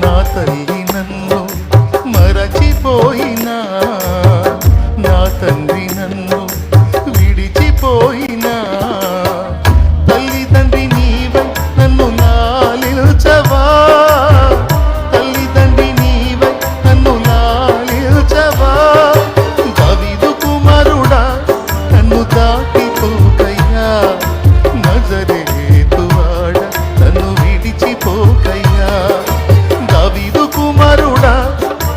నా తల్లి నన్ను మరచిపోయినా, నా తండ్రి నన్ను విడిచిపోయినా, తల్లిదండ్రి నీవై నన్ను లాలించవా, తల్లిదండ్రి నీవై నన్ను లాలించవా, దావీదు కుమారుడా నన్ను దాటిపోకయ్యా, నజరేతువాడ నన్ను విడిచిపోకయ్యా, దావీదు కుమారుడా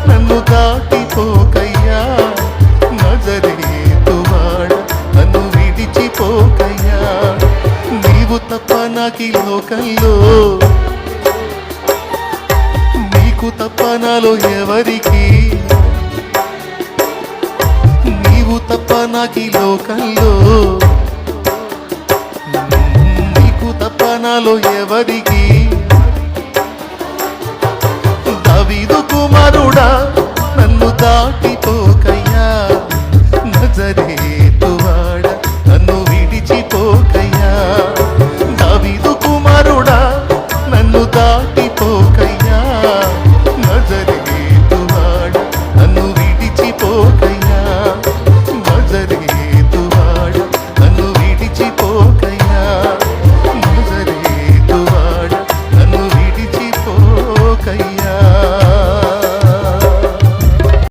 నన్ను దాటిపోకయ్యా, నజరేతువాడ నన్ను విడిచిపోకయ్యా, నీవు తప్ప నాకీ లోకంలో, నీకు తప్ప నాలో ఎవరికి, నీవు తప్ప నాకీ లోకంలో, నీకు తప్ప నాలో ఎవరికి, దావీదు కుమారుడా నన్ను దాటిపోక